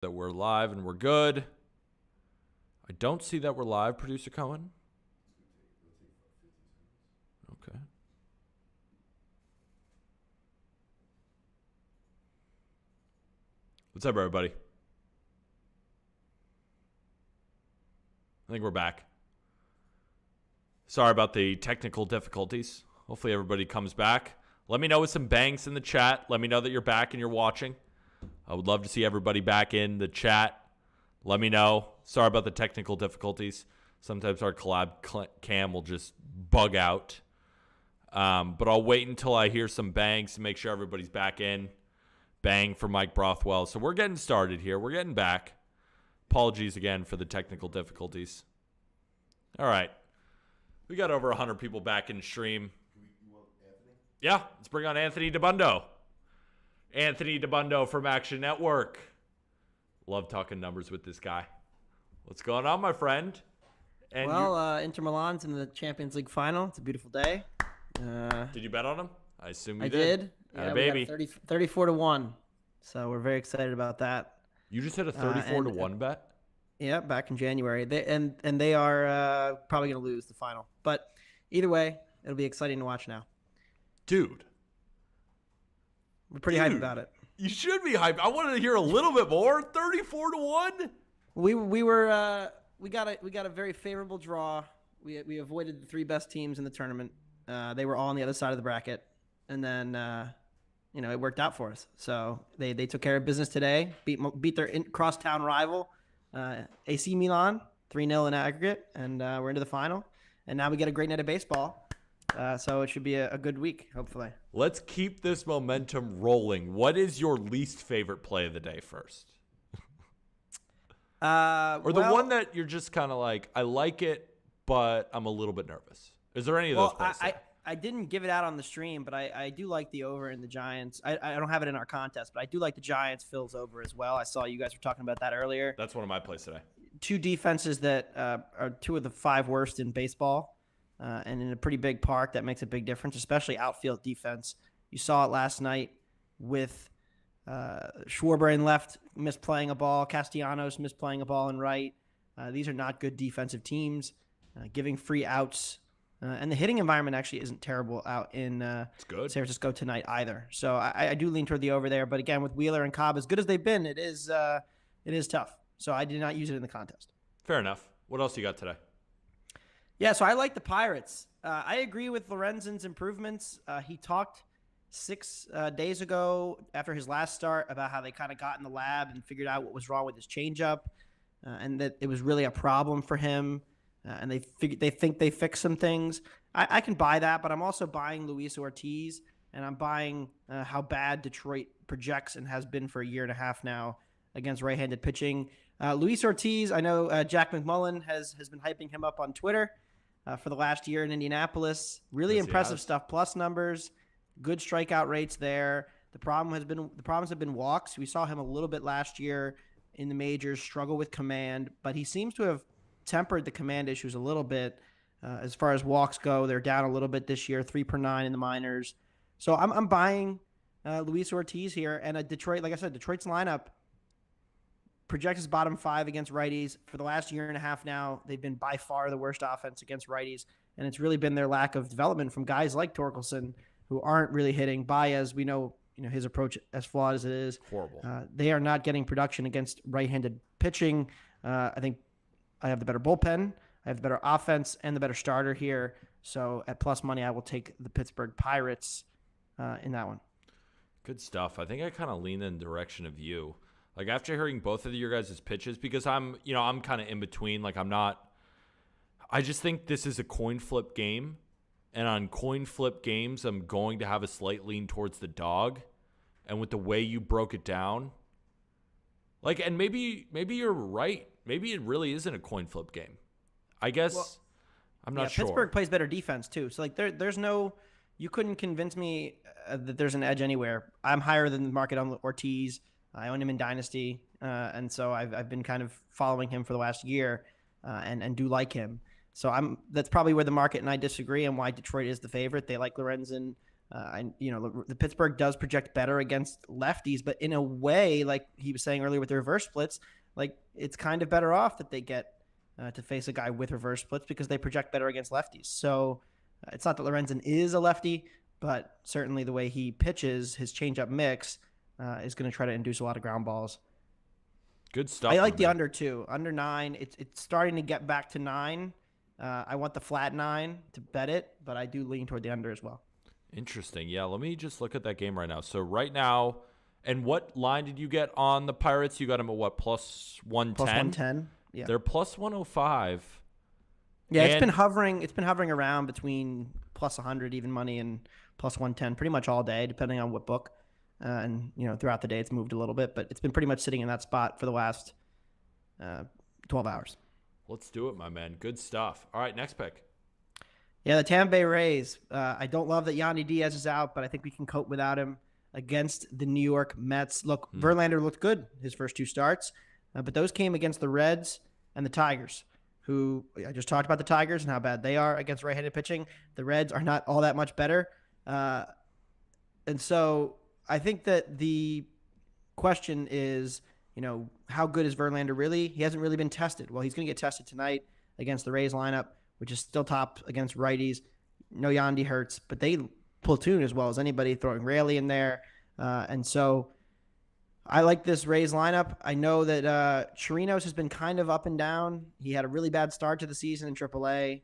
That we're live and we're good. I don't see that we're live, Producer Cohen. Okay. What's up, everybody? I think we're back. Sorry about the technical difficulties. Hopefully everybody comes back. Let me know with some bangs in the chat. Let me know that you're back and you're watching. I would love to see everybody back in the chat. Let me know. Sorry about the technical difficulties. Sometimes our collab cam will just bug out. But I'll wait until I hear some bangs to make sure everybody's back in. Bang for Mike Brothwell. So we're getting started here. We're getting back. Apologies again for the technical difficulties. All right. We got over 100 people back in stream. You want Anthony? Yeah, let's bring on Anthony DeBundo. Anthony DeBundo from Action Network. Love talking numbers with this guy. What's going on, my friend? And Inter Milan's in the Champions League final. It's a beautiful day. Did you bet on them? I assume you did. Yeah, baby. 34-1. So we're very excited about that. You just had a 34-1 bet? Yeah, back in January. They are probably going to lose the final. But either way, it'll be exciting to watch now. Dude. We're pretty hyped about it. You should be hyped. I wanted to hear a little bit more. 34-1? We got a very favorable draw. We avoided the three best teams in the tournament. They were all on the other side of the bracket, and then it worked out for us. So they took care of business today. Beat their crosstown rival, AC Milan, 3-0 in aggregate, and we're into the final. And now we get a great night of baseball. So it should be a good week, hopefully. Let's keep this momentum rolling. What is your least favorite play of the day first? Or the one that you're just kind of like, I like it, but I'm a little bit nervous. Is there any of those plays? I didn't give it out on the stream, but I do like the over in the Giants. I don't have it in our contest, but I do like the Giants Phil's over as well. I saw you guys were talking about that earlier. That's one of my plays today. Two defenses that are two of the five worst in baseball. And in a pretty big park, that makes a big difference, especially outfield defense. You saw it last night with Schwarber in left misplaying a ball, Castellanos misplaying a ball in right. These are not good defensive teams, giving free outs. And the hitting environment actually isn't terrible out in San Francisco tonight either. So I do lean toward the over there. But again, with Wheeler and Cobb, as good as they've been, it is tough. So I did not use it in the contest. Fair enough. What else you got today? Yeah, so I like the Pirates. I agree with Lorenzen's improvements. He talked 6 days ago after his last start about how they kind of got in the lab and figured out what was wrong with his changeup, and that it was really a problem for him. And they think they fixed some things. I can buy that, but I'm also buying Luis Ortiz, and I'm buying how bad Detroit projects and has been for a year and a half now against right-handed pitching. Luis Ortiz, I know Jack McMullen has been hyping him up on Twitter. For the last year in Indianapolis. Really impressive stuff, plus numbers, good strikeout rates there. The problems have been walks. We saw him a little bit last year in the majors, struggle with command, but he seems to have tempered the command issues a little bit. As far as walks go, they're down a little bit this year, 3 per 9 in the minors. So I'm buying Luis Ortiz here, and Detroit, like I said, Detroit's lineup projects as bottom 5 against righties. For the last year and a half now, they've been by far the worst offense against righties, and it's really been their lack of development from guys like Torkelson who aren't really hitting. Baez, we know his approach, as flawed as it is, horrible. They are not getting production against right-handed pitching. I think I have the better bullpen, I have the better offense, and the better starter here. So at plus money, I will take the Pittsburgh Pirates in that one. Good stuff. I think I kind of lean in the direction of you. Like after hearing both of your guys' pitches, because I'm kind of in between. Like I just think this is a coin flip game. And on coin flip games, I'm going to have a slight lean towards the dog. And with the way you broke it down, and maybe you're right. Maybe it really isn't a coin flip game. I guess I'm not sure. Pittsburgh plays better defense too. So there's no, you couldn't convince me that there's an edge anywhere. I'm higher than the market on Ortiz. I own him in Dynasty, and so I've been kind of following him for the last year, and do like him. So that's probably where the market and I disagree, and why Detroit is the favorite. They like Lorenzen. The Pittsburgh does project better against lefties, but in a way, like he was saying earlier with the reverse splits, like it's kind of better off that they get to face a guy with reverse splits because they project better against lefties. So it's not that Lorenzen is a lefty, but certainly the way he pitches, his changeup mix is going to try to induce a lot of ground balls. Good stuff. I like the under too. Under 9. It's starting to get back to 9. I want the flat 9 to bet it, but I do lean toward the under as well. Interesting. Yeah, let me just look at that game right now. So right now, and what line did you get on the Pirates? You got them at what, plus 110? Plus 110. Yeah. They're plus 105. Yeah, it's been hovering around between plus 100 even money and plus 110 pretty much all day, depending on what book. And throughout the day it's moved a little bit, but it's been pretty much sitting in that spot for the last 12 hours. Let's do it, my man. Good stuff. All right, next pick. Yeah, the Tampa Bay Rays. I don't love that Yandy Diaz is out, but I think we can cope without him against the New York Mets. Look, Verlander looked good his first 2 starts, but those came against the Reds and the Tigers, who I just talked about the Tigers and how bad they are against right-handed pitching. The Reds are not all that much better. And so I think that the question is, how good is Verlander really? He hasn't really been tested. Well, he's going to get tested tonight against the Rays lineup, which is still top against righties. No Yandy hurts, but they platoon as well as anybody, throwing Raley in there. And so I like this Rays lineup. I know that Chirinos has been kind of up and down. He had a really bad start to the season in AAA.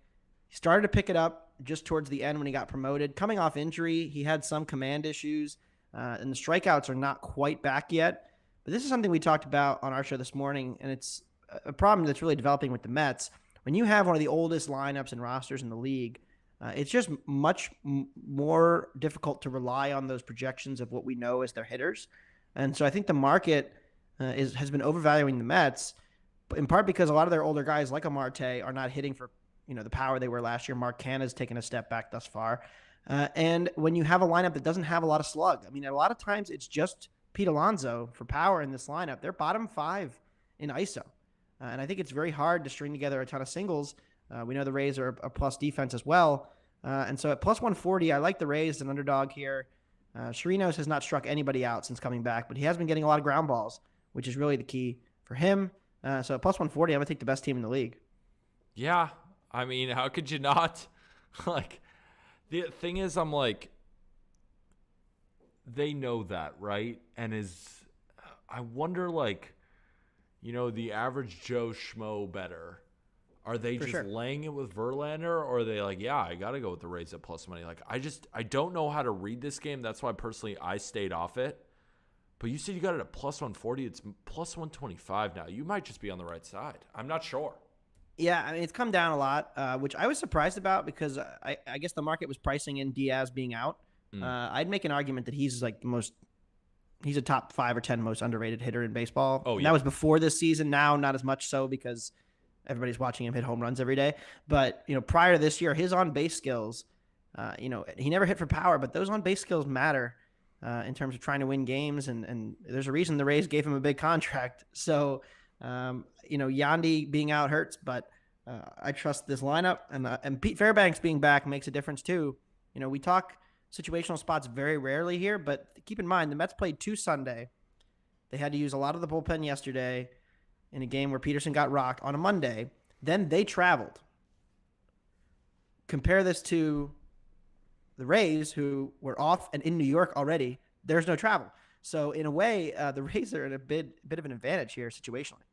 He started to pick it up just towards the end when he got promoted. Coming off injury, he had some command issues, and the strikeouts are not quite back yet. But this is something we talked about on our show this morning, and it's a problem that's really developing with the Mets. When you have one of the oldest lineups and rosters in the league, it's just much more difficult to rely on those projections of what we know as their hitters. And so I think the market has been overvaluing the Mets, in part because a lot of their older guys like a Marte are not hitting for the power they were last year. Mark Canha's taken a step back thus far. And when you have a lineup that doesn't have a lot of slug, I mean, a lot of times it's just Pete Alonso for power in this lineup. They're bottom 5 in ISO. And I think it's very hard to string together a ton of singles. We know the Rays are a plus defense as well. And so at plus 140, I like the Rays as an underdog here. Chirinos has not struck anybody out since coming back, but he has been getting a lot of ground balls, which is really the key for him. So at plus 140, I'm going to take the best team in the league. Yeah. I mean, how could you not? Like, the thing is, I'm like, they know that, right? And I wonder, like, the average Joe Schmo better. Are they just laying it with Verlander, or are they like, yeah, I got to go with the Rays at plus money? Like, I don't know how to read this game. That's why, personally, I stayed off it. But you said you got it at plus 140. It's plus 125 now. You might just be on the right side. I'm not sure. Yeah, I mean, it's come down a lot, which I was surprised about because I guess the market was pricing in Diaz being out. I'd make an argument that he's like he's a top 5 or 10 most underrated hitter in baseball. Oh, yeah. And that was before this season. Now, not as much so because everybody's watching him hit home runs every day. But, prior to this year, his on-base skills, he never hit for power, but those on-base skills matter in terms of trying to win games. And there's a reason the Rays gave him a big contract. So, Yandy being out hurts, but I trust this lineup. And Pete Fairbanks being back makes a difference too. We talk situational spots very rarely here, but keep in mind the Mets played 2 Sunday. They had to use a lot of the bullpen yesterday in a game where Peterson got rocked on a Monday. Then they traveled. Compare this to the Rays, who were off and in New York already. There's no travel. So in a way, the Rays are at a bit of an advantage here situationally.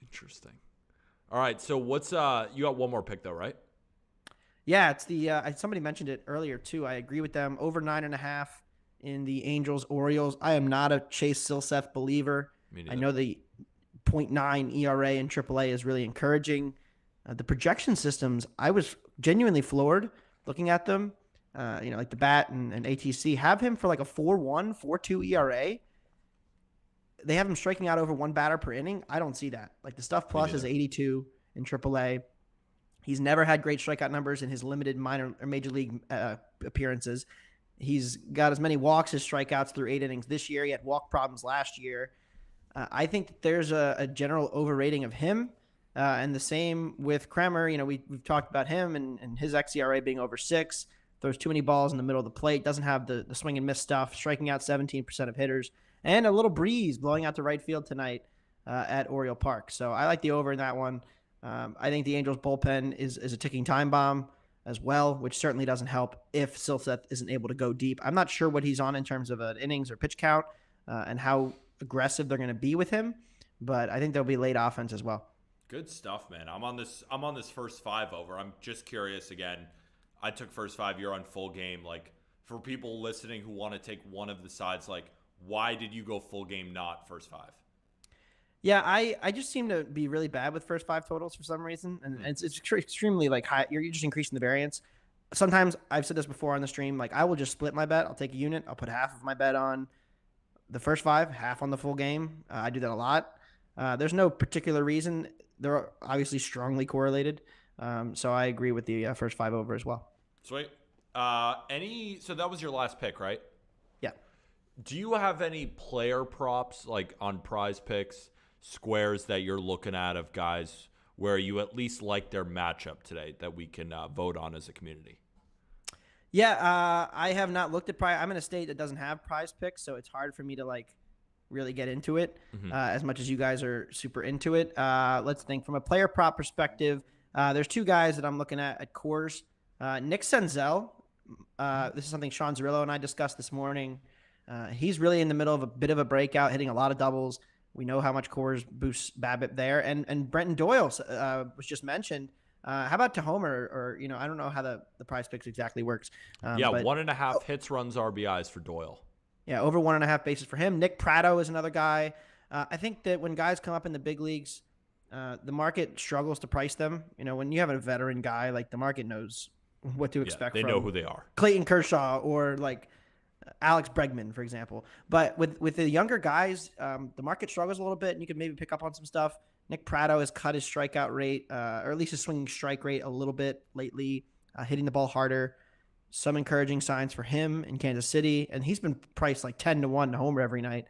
Interesting. All right, so what's you got one more pick though, right? Yeah, it's the somebody mentioned it earlier too. I agree with them. Over 9.5 in the Angels Orioles. I am not a Chase Silseth believer. I know the 0.9 ERA in AAA is really encouraging. The projection systems, I was genuinely floored looking at them. Like the BAT and ATC have him for like a 4.1, 4.2 ERA. They have him striking out over 1 batter per inning. I don't see that. Like the stuff plus is 82 in AAA. He's never had great strikeout numbers in his limited minor or major league appearances. He's got as many walks as strikeouts through 8 innings this year. He had walk problems last year. I think that there's a general overrating of him. And the same with Kremer. We've talked about him and his xERA being over 6, throws too many balls in the middle of the plate, doesn't have the swing and miss stuff, striking out 17% of hitters, and a little breeze blowing out to right field tonight at Oriole Park. So I like the over in that one. I think the Angels bullpen is a ticking time bomb as well, which certainly doesn't help if Silseth isn't able to go deep. I'm not sure what he's on in terms of an innings or pitch count and how aggressive they're going to be with him, but I think there'll be late offense as well. Good stuff, man. I'm on this first 5 over. I'm just curious again. I took first 5. You're on full game. Like, for people listening who want to take one of the sides, like, why did you go full game, not first 5? Yeah, I just seem to be really bad with first 5 totals for some reason, and it's extremely like high. You're just increasing the variance. Sometimes I've said this before on the stream. Like, I will just split my bet. I'll take a unit. I'll put half of my bet on the first 5, half on the full game. I do that a lot. There's no particular reason. They're obviously strongly correlated. So I agree with the first 5 over as well. Sweet. So that was your last pick, right? Yeah. Do you have any player props like on Prize Picks, squares that you're looking at of guys where you at least like their matchup today that we can vote on as a community? Yeah, I have not looked at I'm in a state that doesn't have Prize Picks, so it's hard for me to like really get into it as much as you guys are super into it. Let's think from a player prop perspective. There's 2 guys that I'm looking at Coors. Nick Senzel. This is something Sean Zerillo and I discussed this morning. He's really in the middle of a bit of a breakout, hitting a lot of doubles. We know how much Coors boosts BABIP there. And Brenton Doyle was just mentioned. How about to homer? Or I don't know how the Prize Picks exactly works. But 1.5 hits, runs, RBIs for Doyle. Yeah, over 1.5 bases for him. Nick Pratto is another guy. I think that when guys come up in the big leagues, the market struggles to price them. When you have a veteran guy, like the market knows what to expect. They know who they are. Clayton Kershaw or like Alex Bregman, for example. But with the younger guys, the market struggles a little bit, and you can maybe pick up on some stuff. Nick Pratto has cut his strikeout rate, or at least his swinging strike rate a little bit lately, hitting the ball harder. Some encouraging signs for him in Kansas City, and he's been priced like 10-1 to homer every night.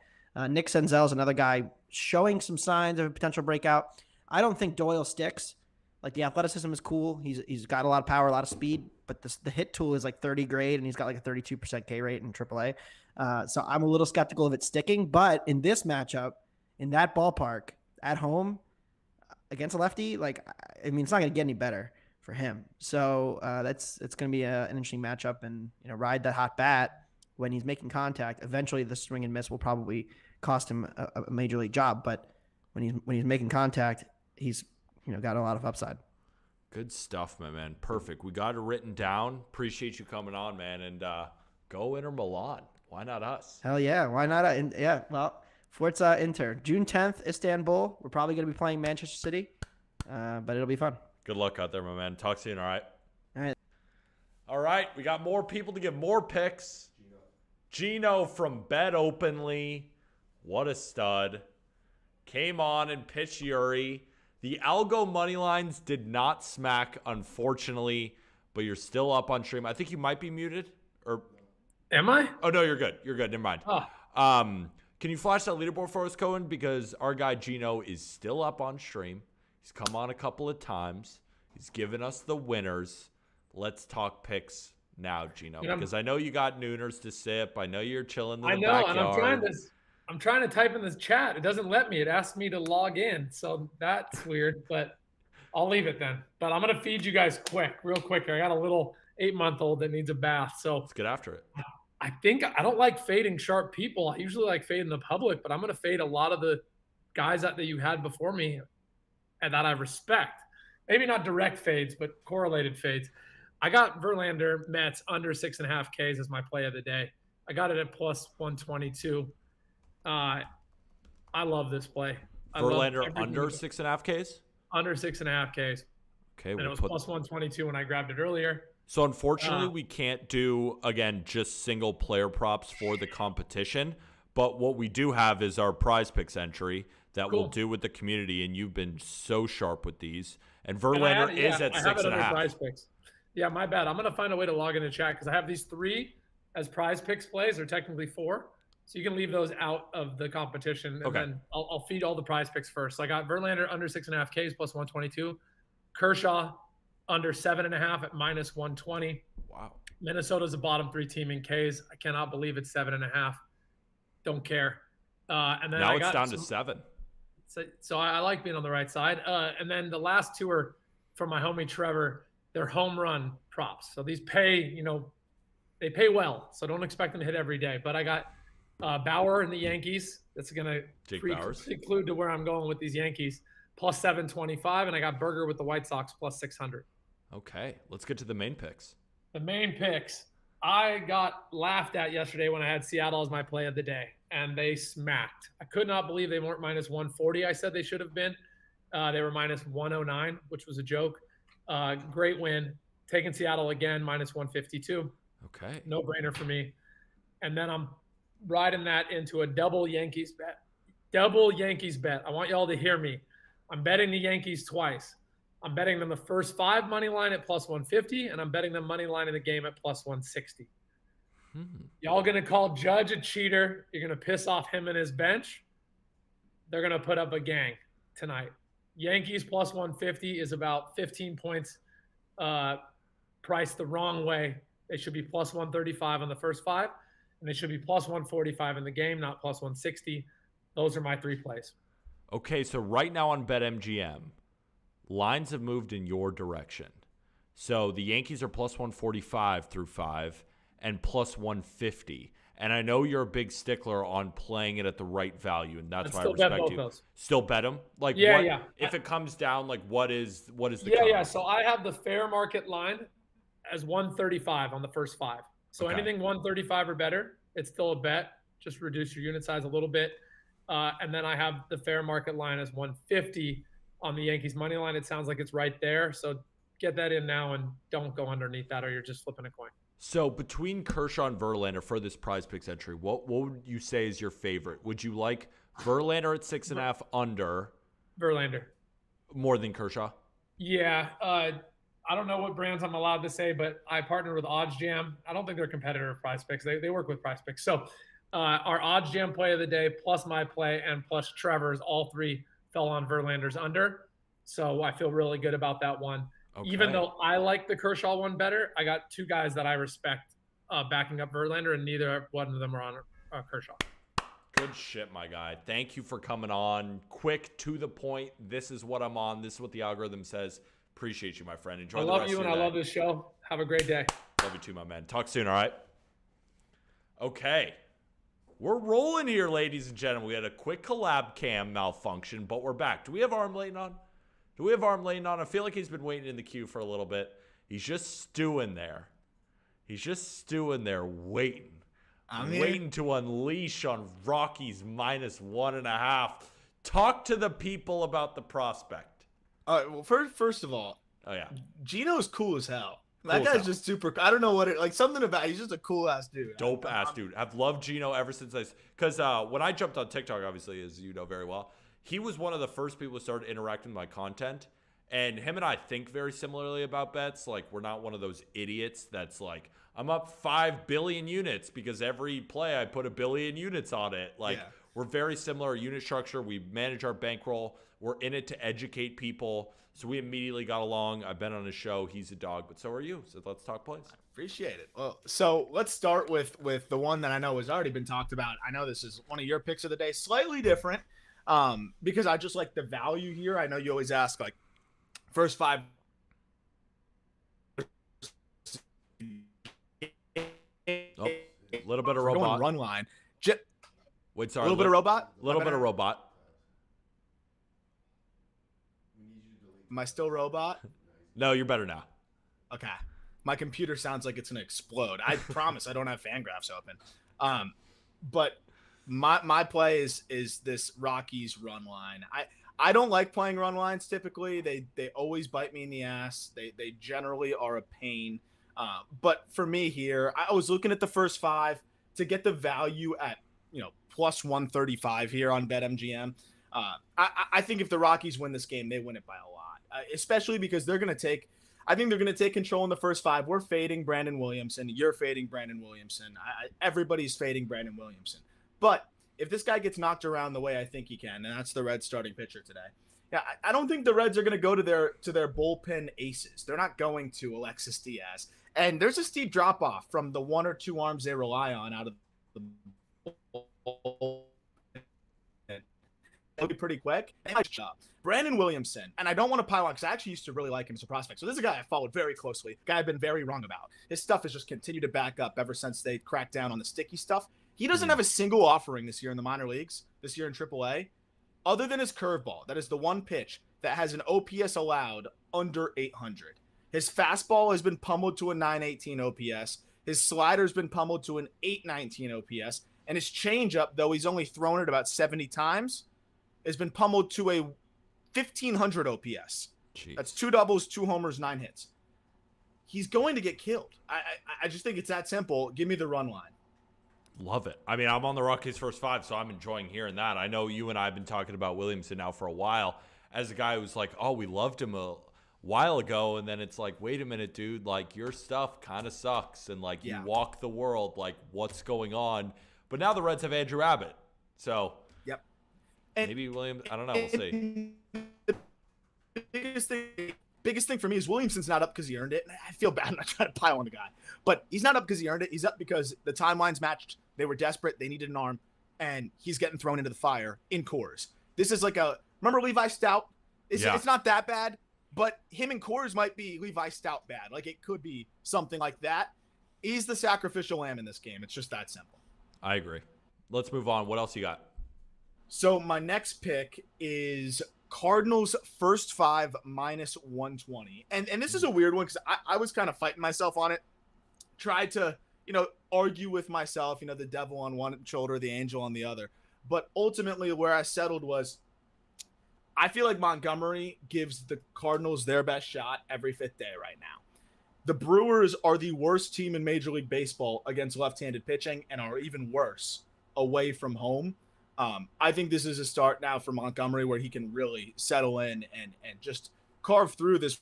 Nick Senzel is another guy showing some signs of a potential breakout. I don't think Doyle sticks. Like, the athleticism is cool. He's got a lot of power, a lot of speed, but the hit tool is like 30 grade, and he's got like a 32% K rate in AAA. So I'm a little skeptical of it sticking. But in this matchup, in that ballpark, at home, against a lefty, like, I mean, it's not going to get any better for him. So it's going to be an interesting matchup, and ride that hot bat when he's making contact. Eventually, the swing and miss will probably cost him a major league job, but when he's making contact, he's got a lot of upside. Good stuff, my man. Perfect. We got it written down. Appreciate you coming on, man, and go Inter Milan. Why not us? Hell yeah, why not? Yeah, well, Forza Inter. June 10th, Istanbul. We're probably going to be playing Manchester City, but it'll be fun. Good luck out there, my man. Talk soon, all right? All right. All right, we got more people to give more picks. Gino from Bet Openly. What a stud. Came on and pitched Yuri. The algo money lines did not smack, unfortunately, but you're still up on stream. I think you might be muted. Or am I? Oh, no, you're good. You're good. Never mind. Oh. Can you flash that leaderboard for us, Cohen? Because our guy Gino is still up on stream. He's come on a couple of times. He's given us the winners. Let's talk picks now, Gino, because I know you got nooners to sip. I know you're chilling in the backyard. And I'm trying to type in this chat. It doesn't let me. It asks me to log in, so that's weird. But I'll leave it then. But I'm gonna feed you guys real quick. I got a little 8-month-old that needs a bath, so let's get after it. I think I don't like fading sharp people. I usually like fading the public, but I'm gonna fade a lot of the guys that you had before me and that I respect. Maybe not direct fades, but correlated fades. I got Verlander Mets under 6.5 Ks as my play of the day. I got it at plus 122. I love this play. Verlander under 6.5 Ks? Under 6.5 Ks. Okay. And it was plus 122 when I grabbed it earlier. So unfortunately, we can't do, again, just single player props for the competition. But what we do have is our Prize Picks entry that we'll do with the community. And you've been so sharp with these. And Verlander is at 6.5. Prize Picks. Yeah, my bad. I'm going to find a way to log into chat because I have these 3 as Prize Picks plays. They're technically 4. So you can leave those out of the competition. And then I'll feed all the Prize Picks first. So I got Verlander under 6.5 Ks plus 122. Kershaw under 7.5 at minus 120. Wow. Minnesota's a bottom 3 team in Ks. I cannot believe it's 7.5. Don't care. And then Now I it's got down to 7. So I like being on the right side. And then the last two are for my homie Trevor. They're home run props. So these pay, they pay well. So don't expect them to hit every day. But I got Bauer and the Yankees. That's going to include to where I'm going with these Yankees. Plus 725. And I got Berger with the White Sox plus 600. Okay. Let's get to the main picks. The main picks. I got laughed at yesterday when I had Seattle as my play of the day, and they smacked. I could not believe they weren't minus 140. I said they should have been. They were minus 109, which was a joke. Great win. Taking Seattle again, minus 152. Okay. No brainer for me. And then I'm riding that into a double Yankees bet. Double Yankees bet. I want y'all to hear me. I'm betting the Yankees twice. I'm betting them the first 5 money line at plus 150, and I'm betting them money line in the game at plus 160. Y'all going to call Judge a cheater. You're going to piss off him and his bench. They're going to put up a gang tonight. Yankees plus 150 is about 15 points priced the wrong way. They should be plus 135 on the first 5, and they should be plus 145 in the game, not plus 160. Those are my 3 plays. Okay, so right now on BetMGM, lines have moved in your direction. So the Yankees are plus 145 through 5 and plus 150. And I know you're a big stickler on playing it at the right value, and that's why I respect you. Still bet them? Like, yeah. If it comes down, like, what is the cutoff? Yeah. So I have the fair market line as 135 on the first 5. So anything 135 or better, it's still a bet. Just reduce your unit size a little bit. And then I have the fair market line as 150 on the Yankees money line. It sounds like it's right there. So get that in now and don't go underneath that, or you're just flipping a coin. So between Kershaw and Verlander for this Prize Picks entry, what would you say is your favorite? Would you like Verlander at 6.5 under? Verlander. More than Kershaw? Yeah. I don't know what brands I'm allowed to say, but I partner with Odds Jam. I don't think they're a competitor of Prize Picks. They work with Prize Picks. So our Odds Jam play of the day, plus my play, and plus Trevor's, all 3 fell on Verlander's under. So I feel really good about that one. Okay. Even though I like the Kershaw one better, I got 2 guys that I respect backing up Verlander, and neither one of them are on Kershaw. Good shit, my guy. Thank you for coming on. Quick, to the point. This is what I'm on. This is what the algorithm says. Appreciate you, my friend. Enjoy the rest of your day. I love you, and I love this show. Have a great day. Love you too, my man. Talk soon, all right? Okay. We're rolling here, ladies and gentlemen. We had a quick collab cam malfunction, but we're back. Do we have Arm Layton on? I feel like he's been waiting in the queue for a little bit. He's just stewing there. Waiting. Waiting to unleash on Rockies minus 1.5. Talk to the people about the prospect. All right, well, first of all, Gino's cool as hell. That guy's just super. I don't know what something about. He's just a cool ass dude. Dope ass dude. I've loved Gino ever since because when I jumped on TikTok, obviously, as you know very well, he was one of the first people who started interacting with my content. And him and I think very similarly about bets. Like, we're not one of those idiots that's like, I'm up 5 billion units because every play I put 1 billion units on it. We're very similar unit structure. We manage our bankroll. We're in it to educate people. So we immediately got along. I've been on his show. He's a dog, but so are you. So let's talk plays. I appreciate it. Well, so let's start with the one that I know has already been talked about. I know this is one of your picks of the day, slightly different, because I just like the value here. I know you always ask like first 5. A little bit of robot. Run line. Wait, sorry. A little bit of robot? A little bit of robot. Am I still robot? No, you're better now. Okay. My computer sounds like it's going to explode. I promise I don't have Fangraphs open. But my play is this Rockies run line. I don't like playing run lines typically. They always bite me in the ass. They generally are a pain. But for me here, I was looking at the first 5 to get the value at, plus 135 here on BetMGM. I think if the Rockies win this game, they win it by a lot, especially because they're going to take control in the first 5. We're fading Brandon Williamson. You're fading Brandon Williamson. Everybody's fading Brandon Williamson. But if this guy gets knocked around the way I think he can, and that's the Reds starting pitcher today, I don't think the Reds are going to go to their bullpen aces. They're not going to Alexis Diaz. And there's a steep drop off from the one or two arms they rely on out of the bullpen. It'll be pretty quick. Brandon Williamson, and I don't want to pile on because I actually used to really like him as a prospect. So this is a guy I followed very closely, a guy I've been very wrong about. His stuff has just continued to back up ever since they cracked down on the sticky stuff. He doesn't have a single offering this year in the minor leagues, this year in AAA, other than his curveball. That is the one pitch that has an OPS allowed under 800. His fastball has been pummeled to a 918 OPS. His slider's been pummeled to an 819 OPS. And his changeup, though he's only thrown it about 70 times, has been pummeled to a 1,500 OPS. Jeez. That's 2 doubles, 2 homers, 9 hits. He's going to get killed. I just think it's that simple. Give me the run line. Love it. I mean, I'm on the Rockies first 5, so I'm enjoying hearing that. I know you and I have been talking about Williamson now for a while as a guy who's like, oh, we loved him a while ago, and then it's like, wait a minute, dude, like your stuff kind of sucks, and like you walk the world, like what's going on? But now the Reds have Andrew Abbott, so and maybe Williams. I don't know. We'll see. The biggest thing for me is Williamson's not up because he earned it. I feel bad. I'm not trying to pile on the guy, but he's not up because he earned it. He's up because the timelines matched. They were desperate. They needed an arm, and he's getting thrown into the fire in Coors. This is like remember Levi Stout? It's not that bad, but him and Coors might be Levi Stout bad. Like it could be something like that. He's the sacrificial lamb in this game. It's just that simple. I agree. Let's move on. What else you got? So my next pick is Cardinals first 5 minus 120. And this is a weird one because I was kind of fighting myself on it. Tried to, argue with myself, the devil on one shoulder, the angel on the other. But ultimately where I settled was I feel like Montgomery gives the Cardinals their best shot every 5th day right now. The Brewers are the worst team in Major League Baseball against left-handed pitching and are even worse away from home. I think this is a start now for Montgomery where he can really settle in and just carve through this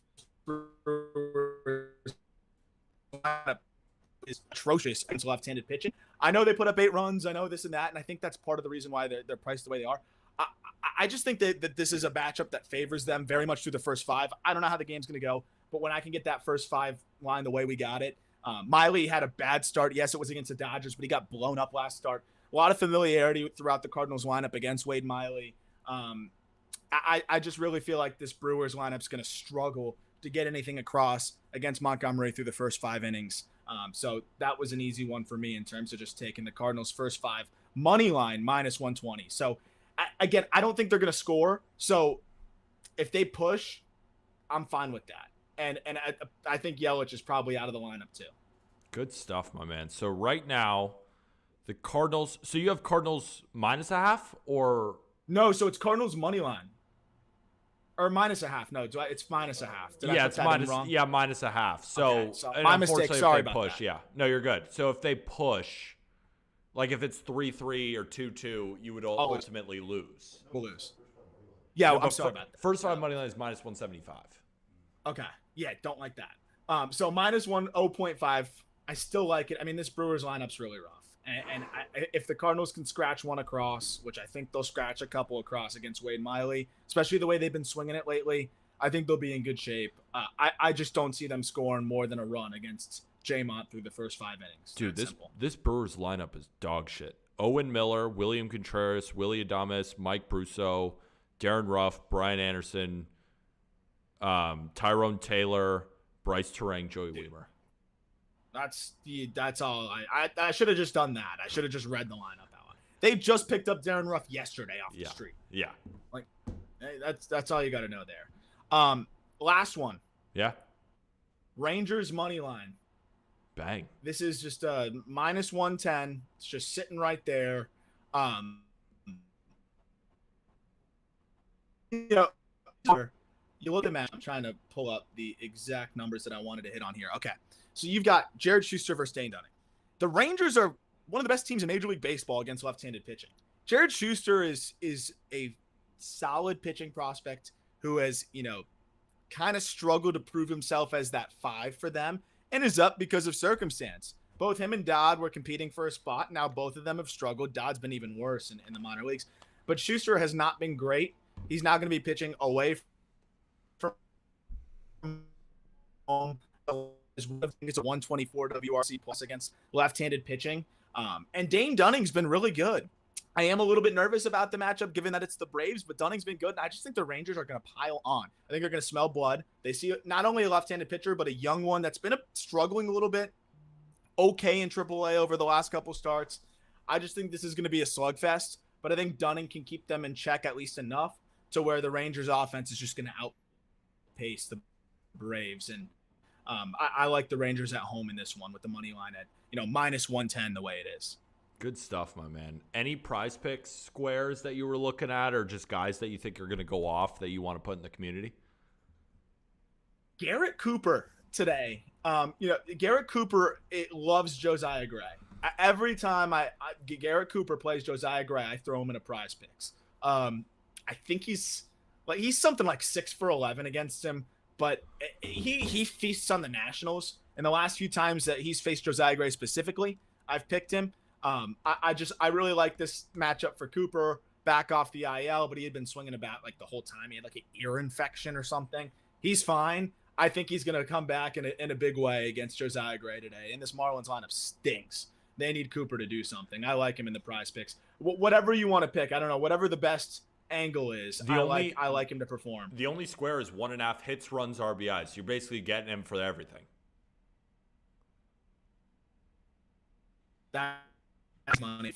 is atrocious against left-handed pitching. I know they put up 8 runs. I know this and that, and I think that's part of the reason why they're priced the way they are. I just think that this is a matchup that favors them very much through the first 5. I don't know how the game's going to go, but when I can get that first 5 line the way we got it, Miley had a bad start. Yes, it was against the Dodgers, but he got blown up last start. A lot of familiarity throughout the Cardinals lineup against Wade Miley. I just really feel like this Brewers lineup's going to struggle to get anything across against Montgomery through the first 5 innings. So that was an easy one for me in terms of just taking the Cardinals first 5 money line minus 120. So again, I don't think they're going to score. So if they push, I'm fine with that. And I think Yelich is probably out of the lineup too. Good stuff, my man. So right now, the Cardinals. So you have Cardinals minus a half, or no? So it's Cardinals money line, or minus a half. No, it's minus a half. Did I put it's that minus. wrong? Yeah, minus a half. So, okay, so and my mistake. Sorry if they about push. that. Yeah, no, you're good. So if they push, like if it's 3-3 or 2-2, you would ultimately lose. We'll lose. Yeah, I'm sorry about that. First 5 money line is minus 175. Okay. Yeah, don't like that. So minus 0.5. I still like it. I mean, this Brewers lineup's really rough. And if the Cardinals can scratch one across, which I think they'll scratch a couple across against Wade Miley, especially the way they've been swinging it lately, I think they'll be in good shape. I just don't see them scoring more than a run against Jaymont through the first 5 innings. Dude, this Brewers lineup is dog shit. Owen Miller, William Contreras, Willie Adames, Mike Brusso, Darren Ruff, Brian Anderson, Tyrone Taylor, Bryce Terang, Joey Weimer. That's all. I should have just done that. I should have just read the lineup out. They just picked up Darren Ruff yesterday off the street. Yeah. Like, hey, that's all you got to know there. Last one. Yeah. Rangers money line. Bang. This is just minus 110. It's just sitting right there. You look at that. I'm trying to pull up the exact numbers that I wanted to hit on here. Okay. So you've got Jared Schuster versus Dane Dunning. The Rangers are one of the best teams in Major League Baseball against left-handed pitching. Jared Schuster is a solid pitching prospect who has, kind of struggled to prove himself as that 5 for them and is up because of circumstance. Both him and Dodd were competing for a spot. Now both of them have struggled. Dodd's been even worse in the minor leagues. But Schuster has not been great. He's now going to be pitching away from home. I think it's a 124 WRC plus against left-handed pitching. And Dane Dunning's been really good. I am a little bit nervous about the matchup given that it's the Braves, but Dunning's been good. And I just think the Rangers are going to pile on. I think they're going to smell blood. They see not only a left-handed pitcher, but a young one that's been struggling a little bit. Okay in AAA over the last couple starts. I just think this is going to be a slugfest, but I think Dunning can keep them in check at least enough to where the Rangers offense is just going to outpace the Braves. And I like the Rangers at home in this one with the money line at, minus 110 the way it is. Good stuff, my man. Any Prize Picks squares that you were looking at, or just guys that you think are going to go off that you want to put in the community? Garrett Cooper today. Garrett Cooper loves Josiah Gray. Every time Garrett Cooper plays Josiah Gray, I throw him in a Prize Picks. I think he's something like 6 for 11 against him, but he feasts on the Nationals. And the last few times that he's faced Josiah Gray specifically, I've picked him. I really like this matchup for Cooper back off the IL, but he had been swinging a bat like the whole time. He had like an ear infection or something. He's fine. I think he's going to come back in a big way against Josiah Gray today. And this Marlins lineup stinks. They need Cooper to do something. I like him in the Prize Picks. Whatever you want to pick, I don't know. Whatever the best angle is, I like him to perform. The only square is 1.5 hits, runs, RBIs. You're basically getting him for everything. That's money.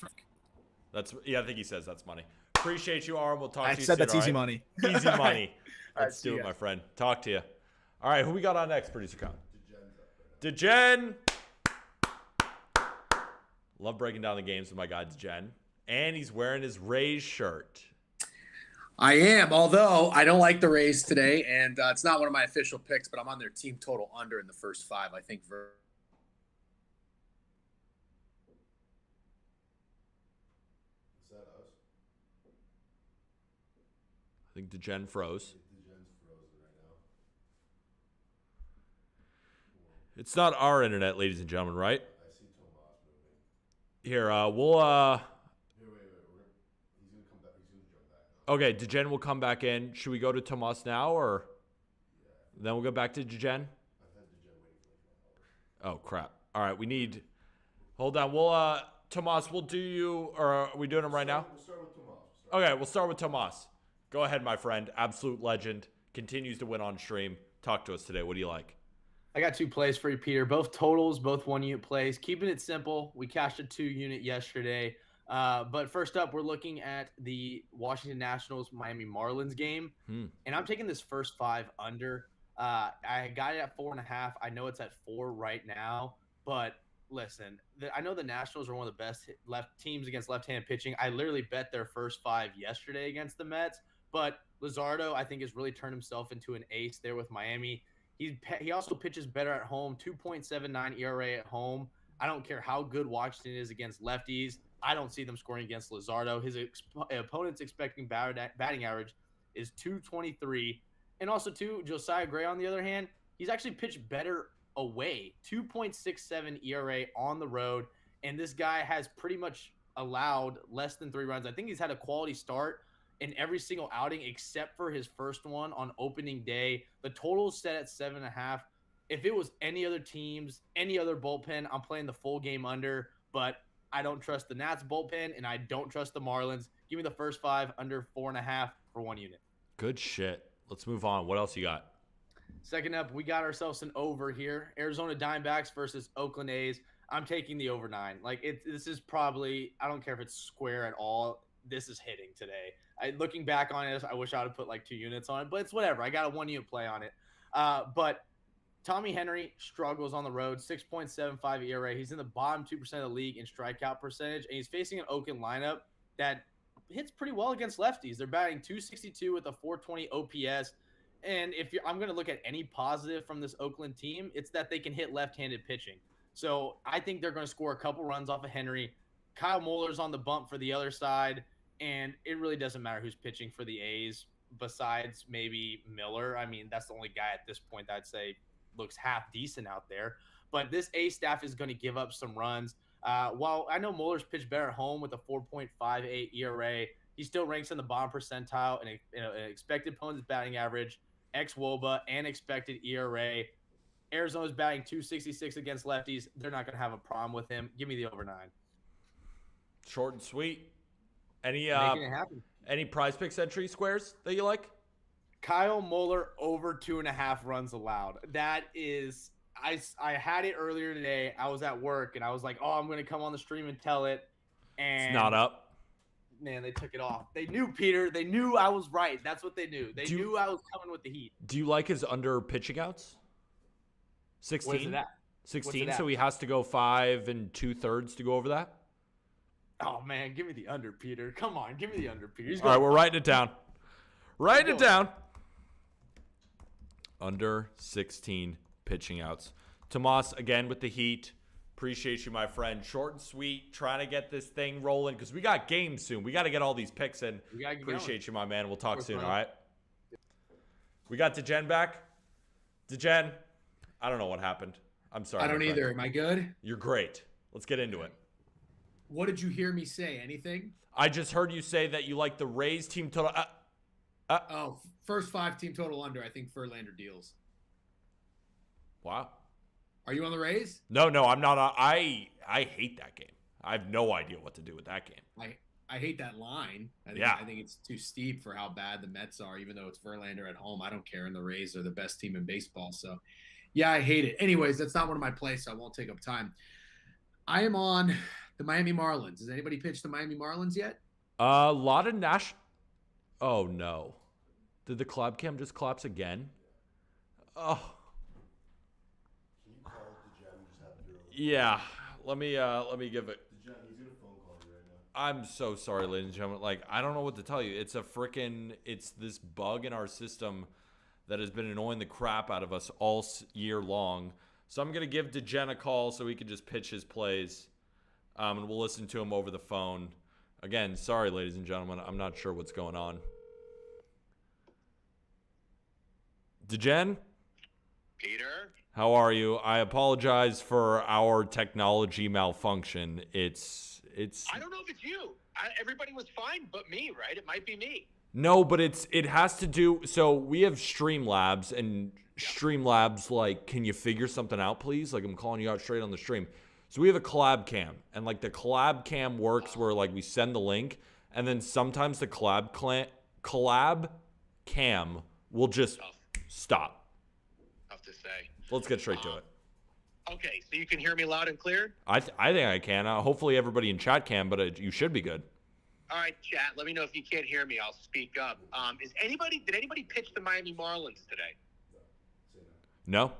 I think he says that's money. Appreciate you, Aram. We'll talk to you soon. I said that's easy right? money. Easy money. Let's right, do it, my friend. Talk to you. All right, who we got on next, producer Con? DeGen. Love breaking down the games with my guy, DeGen. And he's wearing his Rays shirt. I am, although I don't like the Rays today, and it's not one of my official picks, but I'm on their team total under in the first 5. I think I think DeGen froze. It's not our internet, ladies and gentlemen, right? I see Tomas moving. Here, we'll Here, wait. He's gonna come back. He's gonna jump back now. Okay, DeGen will come back in. Should we go to Tomas now, or then we'll go back to DeGen? I've had DeGen waiting for like 1 hour. Oh crap! All right, we need. Hold on. We'll Tomas, we'll do you. Or are we doing him right now? We'll start with Tomas. Okay, we'll start with Tomas. Go ahead, my friend. Absolute legend. Continues to win on stream. Talk to us today. What do you like? I got 2 plays for you, Peter. Both totals, both 1-unit plays. Keeping it simple. We cashed a 2-unit yesterday. But first up, we're looking at the Washington Nationals Miami Marlins game. And I'm taking this first 5 under. I got it at 4.5. I know it's at 4 right now. But listen, I know the Nationals are one of the best left teams against left-handed pitching. I literally bet their first 5 yesterday against the Mets. But Luzardo, I think, has really turned himself into an ace there with Miami. He also pitches better at home, 2.79 ERA at home. I don't care how good Washington is against lefties. I don't see them scoring against Luzardo. His opponent's expecting batting average is 223. And also, too, Josiah Gray, on the other hand, he's actually pitched better away, 2.67 ERA on the road. And this guy has pretty much allowed less than 3 runs. I think he's had a quality start in every single outing except for his first one on opening day. The total's set at 7.5. If it was any other teams, any other bullpen, I'm playing the full game under, but I don't trust the Nats bullpen and I don't trust the Marlins. Give me the first 5 under 4.5 for 1 unit. Good shit. Let's move on. What else you got? Second up, we got ourselves an over here. Arizona Diamondbacks versus Oakland A's. I'm taking the over 9. This is probably, I don't care if it's square at all. This is hitting today. Looking back on it, I wish I would have put like 2 units on it, but it's whatever. I got a 1-unit play on it. But Tommy Henry struggles on the road, 6.75 ERA. He's in the bottom 2% of the league in strikeout percentage, and he's facing an Oakland lineup that hits pretty well against lefties. They're batting 262 with a 420 OPS. And I'm going to look at any positive from this Oakland team, it's that they can hit left-handed pitching. So I think they're going to score a couple runs off of Henry. Kyle Muller's on the bump for the other side. And it really doesn't matter who's pitching for the A's besides maybe Miller. I mean, that's the only guy at this point that I'd say looks half decent out there. But this A's staff is going to give up some runs. While I know Muller's pitched better at home with a 4.58 ERA, he still ranks in the bottom percentile in an expected opponent's batting average, ex-WOBA, and expected ERA. Arizona's batting 266 against lefties. They're not going to have a problem with him. Give me the over 9. Short and sweet. Any Making it happen. any Prize Picks entry squares that you like? Kyle Muller over 2.5 runs allowed. That is, I had it earlier today. I was at work and I was like, oh, I'm going to come on the stream and tell it. And It's not up. Man, they took it off. They knew, Peter. They knew I was right. That's what they knew. They knew I was coming with the heat. Do you like his under pitching outs? 16. Where's it at? 16. What's it So at? Oh, he has to go 5 2/3 to go over that. Oh, man, give me the under, Peter. Come on, give me the under, Peter. He's All right, going we're writing it down. Writing it down. Under 16 pitching outs. Tomas, again, with the heat. Appreciate you, my friend. Short and sweet. Trying to get this thing rolling because we got games soon. We got to get all these picks in. We gotta get Appreciate you, my man. We'll talk course, soon, brother. all right? We got DeGen back. DeGen, I don't know what happened. I'm sorry. I don't my friend. either. Am I good? You're great. Let's get into it. What did you hear me say? Anything? I just heard you say that you like the Rays team total. Oh, first 5 team total under. I think Verlander deals. Wow. Are you on the Rays? No, I'm not. I hate that game. I have no idea what to do with that game. I hate that line. I think it's too steep for how bad the Mets are, even though it's Verlander at home. I don't care. And the Rays are the best team in baseball. So, yeah, I hate it. Anyways, that's not one of my plays, so I won't take up time. I am on the Miami Marlins. Has anybody pitched the Miami Marlins yet? A lot of Oh, no. Did the collab cam just collapse again? Oh. Can you call DeGen? Just have your. Yeah. Let me give it. DeGen, he's gonna phone call you right now. I'm so sorry, ladies and gentlemen. Like, I don't know what to tell you. It's this bug in our system that has been annoying the crap out of us all year long. So I'm going to give DeGen a call so he can just pitch his plays. And we'll listen to him over the phone. Again, sorry, ladies and gentlemen. I'm not sure what's going on. DeGen? Peter? How are you? I apologize for our technology malfunction. It's I don't know if it's you. Everybody was fine but me, right? It might be me. No, but it has to do. So we have Streamlabs, and Streamlabs, like, can you figure something out, please? Like, I'm calling you out straight on the stream. So we have a collab cam, and like the collab cam works where like we send the link, and then sometimes the collab cam will just stop. Tough to say. Let's get straight to it. Okay, so you can hear me loud and clear? I think I can. Hopefully everybody in chat can, but you should be good. All right, chat. Let me know if you can't hear me. I'll speak up. Did anybody pitch the Miami Marlins today? No?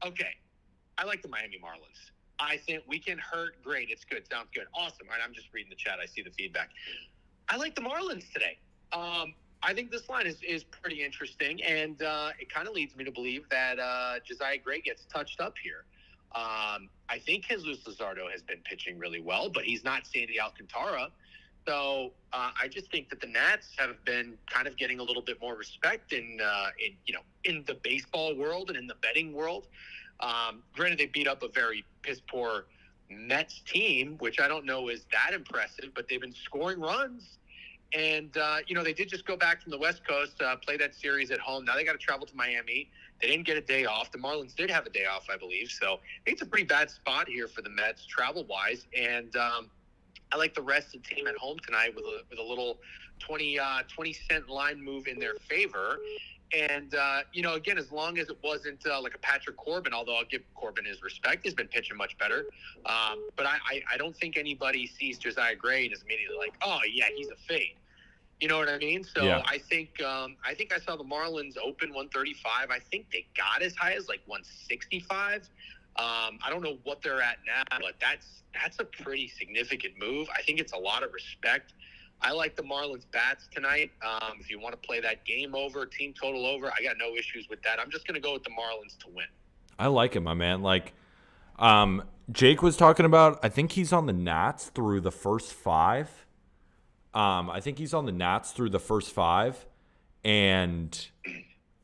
Okay. I like the Miami Marlins. I think we can hurt. Great. It's good. Sounds good. Awesome. All right, I'm just reading the chat. I see the feedback. I like the Marlins today. I think this line is pretty interesting, and it kind of leads me to believe that Josiah Gray gets touched up here. I think Jesus Luzardo has been pitching really well, but he's not Sandy Alcantara. So I just think that the Nats have been kind of getting a little bit more respect in the baseball world and in the betting world. Granted, they beat up a very piss poor Mets team, which I don't know is that impressive, but they've been scoring runs. And, they did just go back from the West Coast, play that series at home. Now they got to travel to Miami. They didn't get a day off. The Marlins did have a day off, I believe. So I think it's a pretty bad spot here for the Mets travel-wise. And I like the rest of the team at home tonight with a little 20-cent line move in their favor. And, again, as long as it wasn't like a Patrick Corbin, although I'll give Corbin his respect, he's been pitching much better. But I don't think anybody sees Josiah Gray and is immediately like, oh, yeah, he's a fade. You know what I mean? So yeah. I think I saw the Marlins open 135. I think they got as high as like 165. I don't know what they're at now, but that's a pretty significant move. I think it's a lot of respect. I like the Marlins bats tonight. If you want to play that game over, team total over, I got no issues with that. I'm just going to go with the Marlins to win. I like it, my man. Like, Jake was talking about, I think he's on the Nats through the first 5. I think he's on the Nats through the first 5. And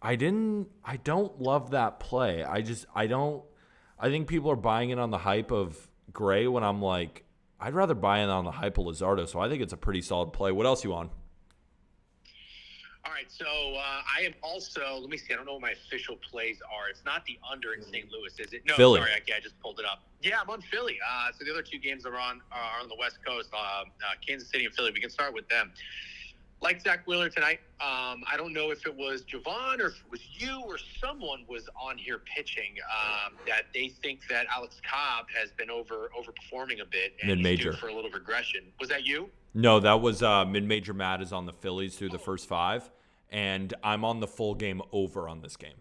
I don't love that play. I think people are buying it on the hype of Gray when I'm like, I'd rather buy in on the hype of Luzardo, so I think it's a pretty solid play. What else you on? All right, so I am also. Let me see. I don't know what my official plays are. It's not the under in St. Louis, is it? No, Philly. sorry. I just pulled it up. Yeah, I'm on Philly. So the other two games are on the West Coast. Kansas City and Philly. We can start with them. Like Zach Wheeler tonight. I don't know if it was Javon or if it was you or someone was on here pitching that they think that Alex Cobb has been overperforming a bit and Mid-major. he's due for a little regression. Was that you? No, that was mid-major. Matt is on the Phillies through the first 5, and I'm on the full game over on this game.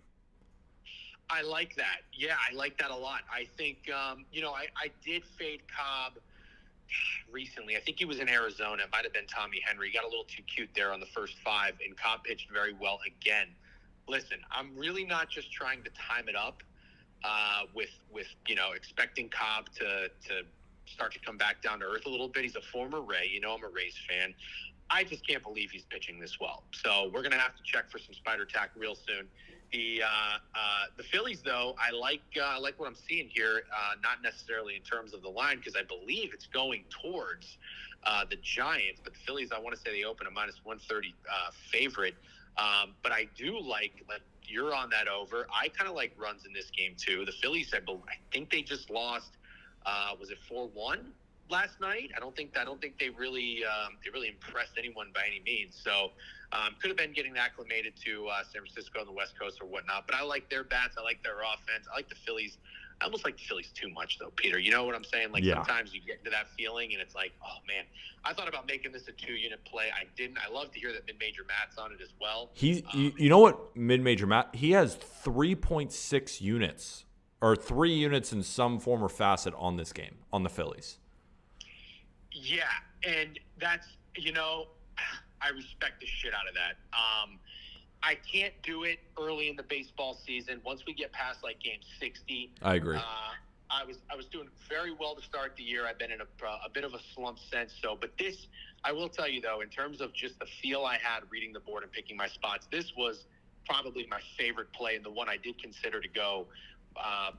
I like that. Yeah, I like that a lot. I think, I did fade Cobb recently. I think he was in Arizona. It might have been Tommy Henry. He got a little too cute there on the first 5, and Cobb pitched very well again. Listen, I'm really not just trying to time it up with expecting Cobb to start to come back down to earth a little bit. He's a former Ray. I'm a Rays fan. I just can't believe he's pitching this well. So we're going to have to check for some spider tack real soon. The Phillies, though, I like what I'm seeing here, not necessarily in terms of the line, because I believe it's going towards the Giants. But the Phillies, I want to say they open a -130 favorite. But I do like you're on that over. I kind of like runs in this game, too. The Phillies, I think they just lost. Was it 4-1 last night? I don't think they really impressed anyone by any means. So could have been getting acclimated to San Francisco on the West Coast or whatnot. But I like their bats. I like their offense. I like the Phillies. I almost like the Phillies too much, though, Peter. You know what I'm saying? Sometimes you get into that feeling, and it's like, oh, man. I thought about making this a 2-unit play. I didn't. I love to hear that mid-major Matt's on it as well. You know what, mid-major Matt? He has 3.6 units. Or 3 units in some form or facet on this game, on the Phillies. Yeah, and that's, I respect the shit out of that. I can't do it early in the baseball season. Once we get past, game 60. I agree. I was doing very well to start the year. I've been in a bit of a slump since. But this, I will tell you, though, in terms of just the feel I had reading the board and picking my spots, this was probably my favorite play and the one I did consider to go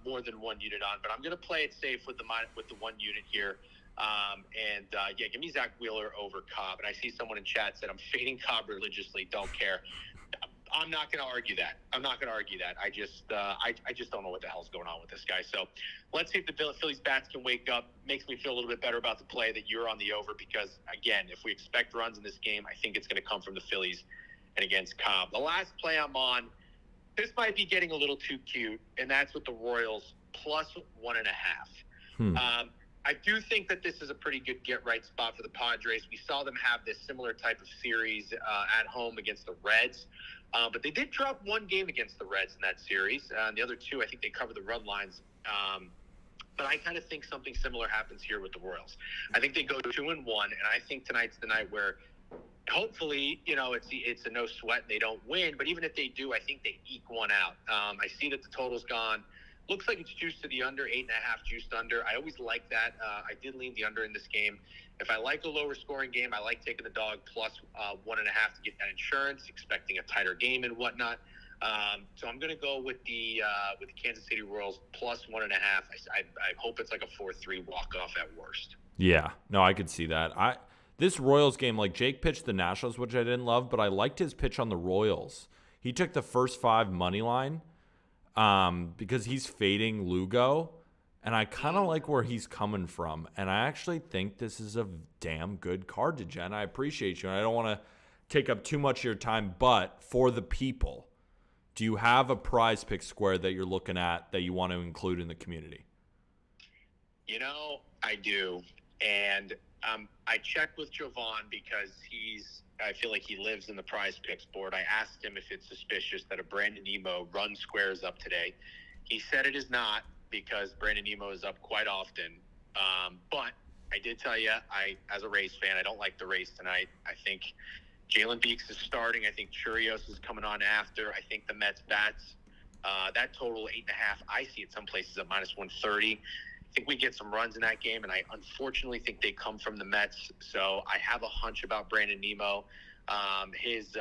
more than 1 unit on, but I'm going to play it safe with the 1 unit here. Give me Zach Wheeler over Cobb. And I see someone in chat said I'm fading Cobb religiously. Don't care. I'm not going to argue that. I just don't know what the hell's going on with this guy. So let's see if the Phillies bats can wake up. Makes me feel a little bit better about the play that you're on the over, because again, if we expect runs in this game, I think it's going to come from the Phillies and against Cobb. The last play I'm on, this might be getting a little too cute, and that's with the Royals +1.5. I do think that this is a pretty good get-right spot for the Padres. We saw them have this similar type of series at home against the Reds, but they did drop 1 game against the Reds in that series. The other 2, I think they covered the run lines. But I kind of think something similar happens here with the Royals. I think they go 2-1, and I think tonight's the night where hopefully, it's a no sweat and they don't win. But even if they do, I think they eke one out. I see that the total's gone. Looks like it's juiced to the under, 8.5 juiced under. I always like that. I did lean the under in this game. If I like a lower scoring game, I like taking the dog +1.5 to get that insurance, expecting a tighter game and whatnot. So I'm going to go with the Kansas City Royals +1.5. I hope it's like a 4-3 walk-off at worst. Yeah, no, I could see that. This Royals game, Jake pitched the Nationals, which I didn't love, but I liked his pitch on the Royals. He took the first 5 money line because he's fading Lugo, and I kind of like where he's coming from. And I actually think this is a damn good card to Jen. I appreciate you, and I don't want to take up too much of your time, but for the people, do you have a prize pick square that you're looking at that you want to include in the community? I do. And I checked with Jovan because I feel like he lives in the prize picks board. I asked him if it's suspicious that a Brandon Nimmo run squares up today. He said it is not, because Brandon Nimmo is up quite often. But I did tell you, as a Rays fan, I don't like the Rays tonight. I think Jalen Beeks is starting. I think Churios is coming on after. I think the Mets bats, that total 8.5, I see it some places at -130. I think we get some runs in that game, and I unfortunately think they come from the Mets. So I have a hunch about Brandon Nimmo. His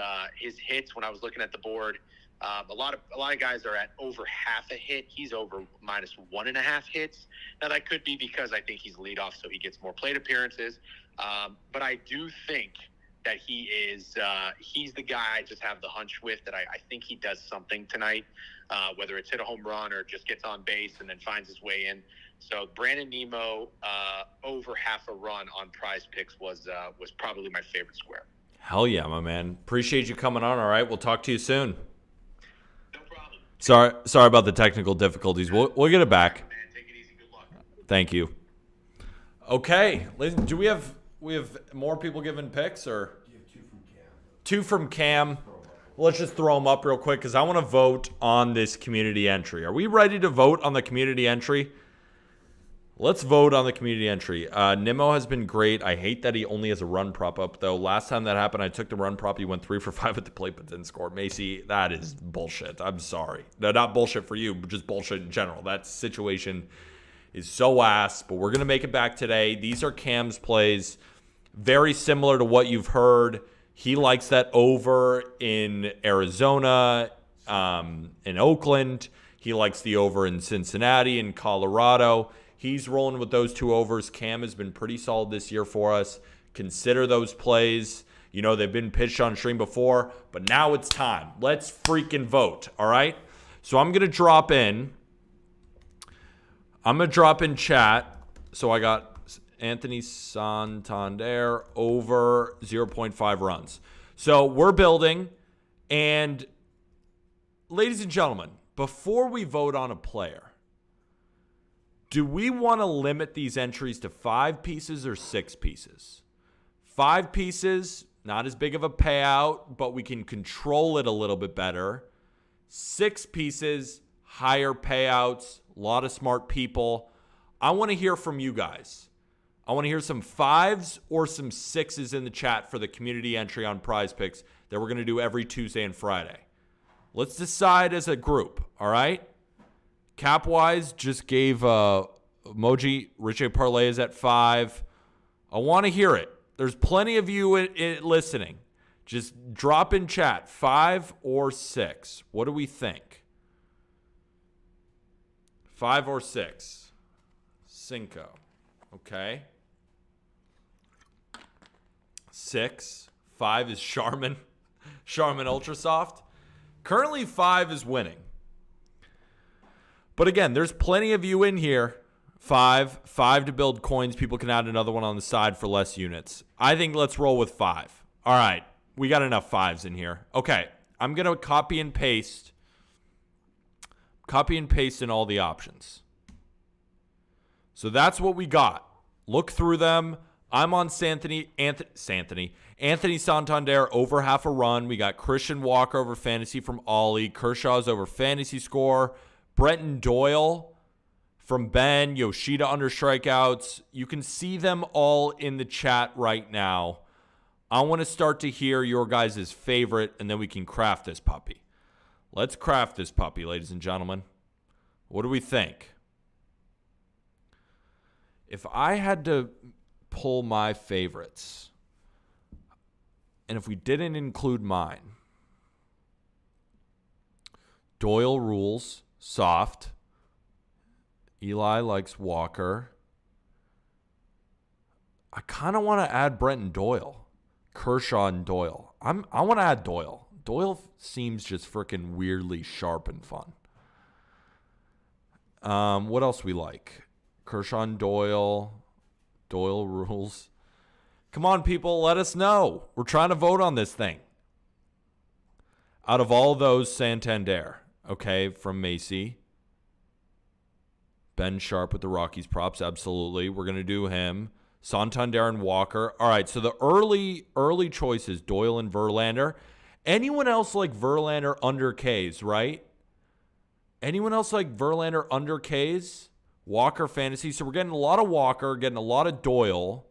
hits, when I was looking at the board, a lot of guys are at over half a hit. He's over -1.5 hits. Now that could be because I think he's leadoff, so he gets more plate appearances. But I do think that he's the guy I just have the hunch with, that I think he does something tonight, whether it's hit a home run or just gets on base and then finds his way in. So Brandon Nimmo over half a run on Prize Picks was probably my favorite square. Hell yeah, my man. Appreciate you coming on. All right, we'll talk to you soon. No problem. Sorry about the technical difficulties. We'll get it back. Man, take it easy. Good luck. Thank you. Okay, ladies, do we have more people giving picks, or two from Cam? Let's just throw them up real quick because I want to vote on this community entry. Are we ready to vote on the community entry? Let's vote on the community entry. Nimmo has been great. I hate that he only has a run prop up, though. Last time that happened, I took the run prop. He went 3 for 5 at the plate, but didn't score. Macy, that is bullshit. I'm sorry. No, not bullshit for you, but just bullshit in general. That situation is so ass, but we're going to make it back today. These are Cam's plays. Very similar to what you've heard. He likes that over in Arizona, in Oakland. He likes the over in Cincinnati and Colorado. He's rolling with those two overs. Cam has been pretty solid this year for us. Consider those plays. You know, they've been pitched on stream before, but now it's time. Let's freaking vote, all right? So I'm going to drop in chat. So I got Anthony Santander over 0.5 runs. So we're building. And ladies and gentlemen, before we vote on a player, do we want to limit these entries to 5 pieces or 6 pieces? 5 pieces, not as big of a payout, but we can control it a little bit better. 6 pieces, higher payouts, a lot of smart people. I want to hear from you guys. I want to hear some 5s or some 6s in the chat for the community entry on Prize Picks that we're going to do every Tuesday and Friday. Let's decide as a group, all right? Cap-wise, just gave emoji. Richie Parlay is at 5. I want to hear it. There's plenty of you listening. Just drop in chat, 5 or 6. What do we think? 5 or 6. Cinco. Okay. 6. 5 is Charmin. Charmin Ultra Soft. Currently, 5 is winning. But again, there's plenty of you in here. 5 to build coins. People can add another one on the side for less units. I think let's roll with 5. All right. We got enough 5s in here. Okay. I'm going to copy and paste in all the options. So that's what we got. Look through them. I'm on Anthony Santander over half a run. We got Christian Walker over fantasy from Ollie. Kershaw's over fantasy score. Brenton Doyle from Ben. Yoshida under strikeouts. You can see them all in the chat right now. I want to start to hear your guys' favorite, and then we can craft this puppy. Let's craft this puppy, ladies and gentlemen. What do we think? If I had to pull my favorites, and if we didn't include mine, Doyle rules, soft. Eli likes Walker. I kind of want to add Brenton Doyle, Kershaw and Doyle. I want to add Doyle. Doyle seems just freaking weirdly sharp and fun. What else we like? Kershaw and Doyle. Doyle rules. Come on, people. Let us know. We're trying to vote on this thing. Out of all those, Santander. Okay, from Macy. Ben Sharp with the Rockies props. Absolutely. We're going to do him. Santander and Walker. All right, so the early choices, Doyle and Verlander. Anyone else like Verlander under Ks, right? Anyone else like Verlander under Ks? Walker fantasy. So we're getting a lot of Walker, getting a lot of Doyle.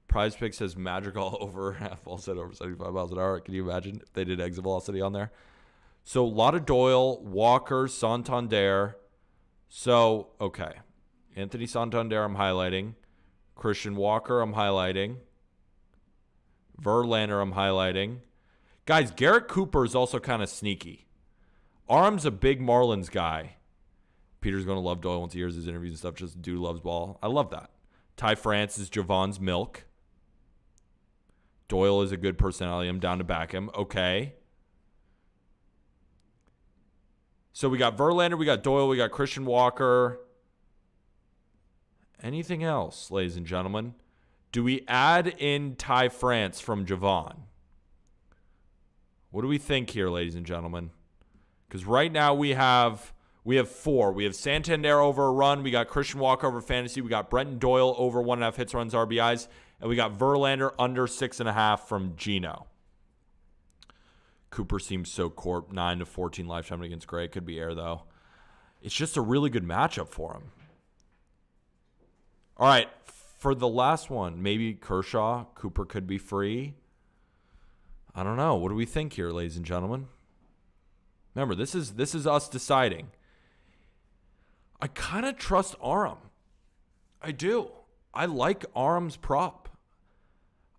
Prize Pick says Madrigal over half ball set over 75 miles an hour. Can you imagine if they did exit velocity on there? So a lot of Doyle, Walker, Santander. So, okay. Anthony Santander, I'm highlighting. Christian Walker, I'm highlighting. Verlander, I'm highlighting. Guys, Garrett Cooper is also kind of sneaky. Arm's a big Marlins guy. Peter's going to love Doyle once he hears his interviews and stuff. Just dude loves ball. I love that. Ty France is Javon's milk. Doyle is a good personality. I'm down to back him. Okay. So we got Verlander, we got Doyle, we got Christian Walker. Anything else, ladies and gentlemen? Do we add in Ty France from Javon? What do we think here, ladies and gentlemen? Because right now we have 4. We have Santander over a run. We got Christian Walker over fantasy. We got Brenton Doyle over 1.5 hits, runs, RBIs. And we got Verlander under 6.5 from Gino. Cooper seems so corp. 9-14 lifetime against Gray. Could be air, though. It's just a really good matchup for him. All right. For the last one, maybe Kershaw. Cooper could be free. I don't know. What do we think here, ladies and gentlemen? Remember, this is us deciding. I kind of trust Aram. I do. I like Aram's prop.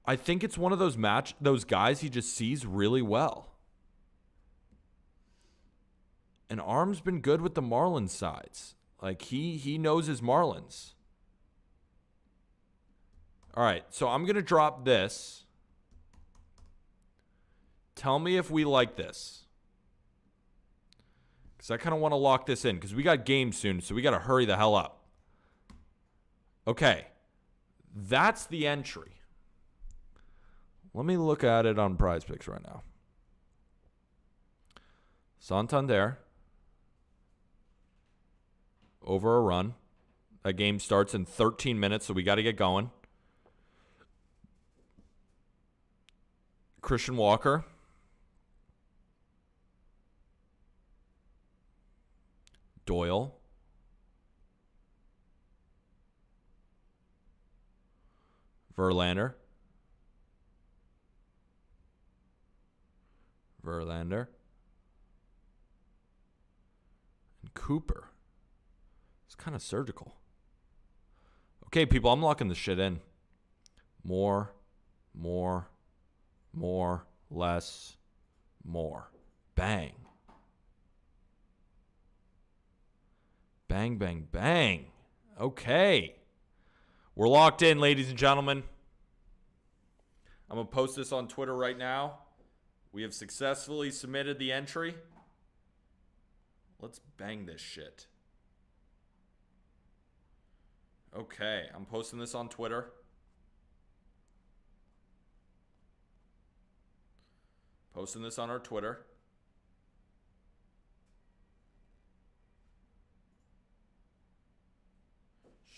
I think it's one of those guys he just sees really well. And Aram's been good with the Marlins sides. Like he knows his Marlins. All right, so I'm going to drop this. Tell me if we like this. Because I kind of want to lock this in. Because we got games soon, so we got to hurry the hell up. Okay. That's the entry. Let me look at it on Prize Picks right now. Santander. Over a run. That game starts in 13 minutes, so we got to get going. Christian Walker. Doyle. Verlander. And Cooper. It's kind of surgical. Okay, people, I'm locking this shit in. More, less, more. Bang. Bang, bang, bang. Okay. We're locked in, ladies and gentlemen. I'm going to post this on Twitter right now. We have successfully submitted the entry. Let's bang this shit. Okay, I'm posting this on Twitter. Posting this on our Twitter.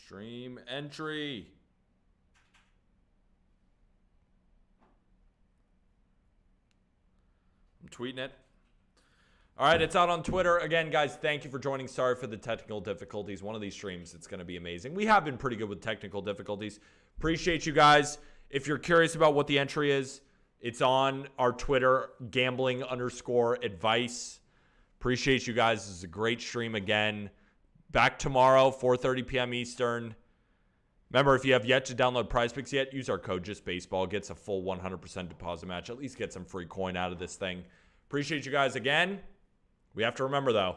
Stream entry. I'm tweeting it. All right, it's out on Twitter. Again, guys, thank you for joining. Sorry for the technical difficulties. One of these streams, it's going to be amazing. We have been pretty good with technical difficulties. Appreciate you guys. If you're curious about what the entry is, it's on our Twitter, gambling_advice. Appreciate you guys. This is a great stream again. Back tomorrow, 4:30 p.m. Eastern. Remember, if you have yet to download Prize Picks yet, use our code JustBaseball. Gets a full 100% deposit match. At least get some free coin out of this thing. Appreciate you guys again. We have to remember, though,